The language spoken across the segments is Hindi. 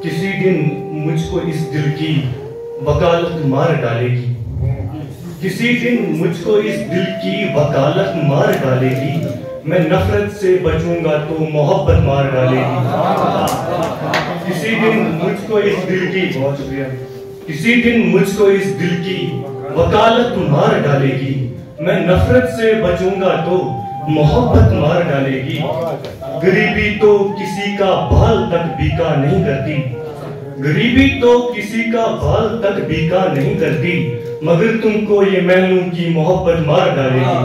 किसी दिन मुझको इस दिल की वकालत मार डालेगी। किसी दिन मुझको इस दिल की वकालत मार डालेगी। मैं नफरत से बचूंगा तो मोहब्बत मार डालेगी। किसी दिन मुझको इस दिल की, बहुत शुक्रिया, किसी दिन मुझको इस दिल की वकालत मार डालेगी। मैं नफरत से बचूंगा तो मोहब्बत मार डालेगी। गरीबी तो किसी का बाल तक बीका नहीं करती। गरीबी तो किसी का बाल तक बीका नहीं करती, मगर तुमको ये महलों की मोहब्बत मार डालेगी।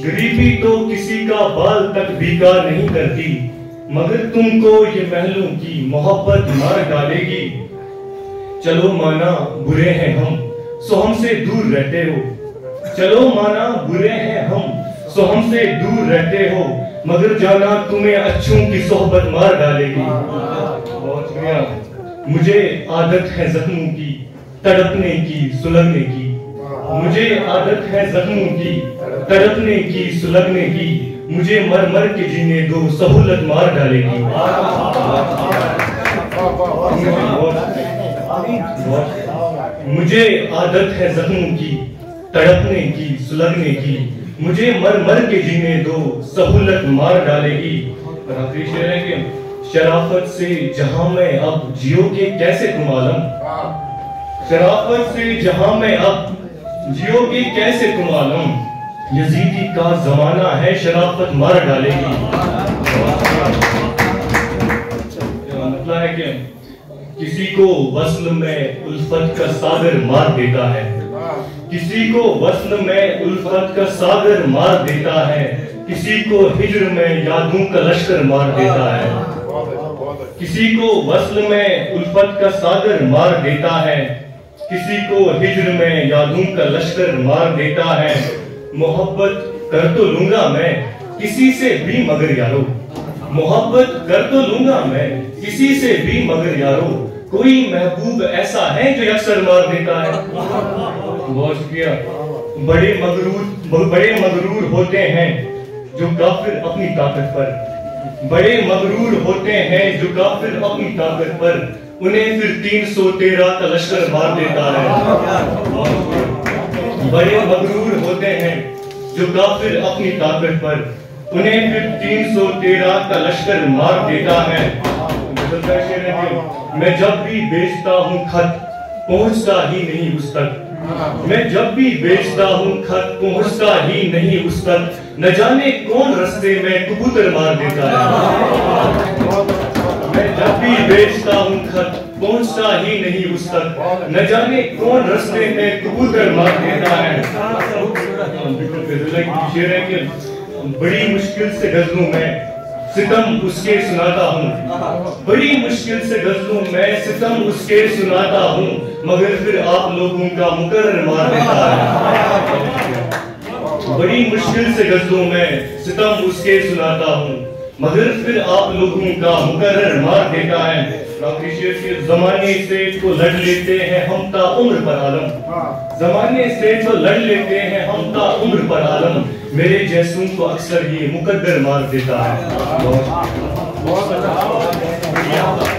गरीबी तो किसी का बाल तक बीका नहीं करती, मगर तुमको ये महलों की मोहब्बत मार डालेगी। चलो माना बुरे हैं हम, सो हमसे दूर रहते हो। चलो माना बुरे हैं हम, सो हमसे दूर रहते हो, मगर जाना तुम्हें अच्छों की सोहबत मार डालेगी। बहुत शुक्रिया। मुझे आदत है जख्मों की, तड़पने की, सुलगने की। मुझे आदत है जख्मों की, तड़पने की, सुलगने की। मुझे मर मर के जीने दो, सहूलत मार डालेगी। मुझे आदत है जख्मों की, तड़पने की, सुलगने की। मुझे मर मर के जीने दो, सहूलत मार डालेगी। और आखिरी शेर है कि शराफत से जहां में अब जियोगे कैसे तुम आलम। शराफत से जहां में अब जियोगे कैसे तुम आलम। यजीदी का जमाना है, शराफत मार डालेगी। मतलब है कि किसी को वस्ल में उल्फत का सागर मार देता है। किसी को वस्ल में उल्फत का सागर मार देता है। किसी को हिज्र में यादों का लश्कर मार देता है। किसी को वस्ल में उल्फत का सागर मार देता है। किसी को हिज्र में यादों का लश्कर मार देता है। मोहब्बत कर तो लूंगा मैं किसी से भी मगर यारो। मोहब्बत कर तो लूंगा मैं किसी से भी मगर यारो। कोई महबूब ऐसा है जो अक्सर मार देता है। बहुत शुक्रिया। बड़े मगरूर होते हैं जो काफिर अपनी ताकत पर। बड़े मगरूर होते हैं जो काफिर अपनी ताकत पर। उन्हें फिर 313 का लश्कर मार देता है। बड़े मगरूर होते हैं जो काफिर अपनी ताकत पर। उन्हें फिर 313 का लश्कर मार देता है। मैं जब भी बेचता हूँ खत पहुँचता ही नहीं उस तक। मैं जब भी बेचता हूँ खत पहुँचता ही नहीं उस तक। न जाने कौन रास्ते में कबूतर मार देता है। मैं जब भी बेचता हूँ खत पहुँचता ही नहीं उस तक। न जाने कौन रास्ते में कबूतर मार देता है। शेर है कि बड़ी मुश्किल से गजलों में सितम उसके सुनाता हूँ। बड़ी मुश्किल से गजलों में सितम उसके सुनाता हूँ, मगर फिर आप लोगों का मुकर्रर मार देता है। बड़ी मुश्किल से गजलों में सितम उसके सुनाता हूँ, मगर फिर आप लोगों का मुकर्रर मार देता है। जमाने से तो लड़ लेते हैं हम ता उम्र पर आलम। जमाने से तो लड़ लेते हैं हम ता उम्र पर आलम। मेरे जैसों को अक्सर ये मुकद्दर मार देता है। बहुत अच्छा।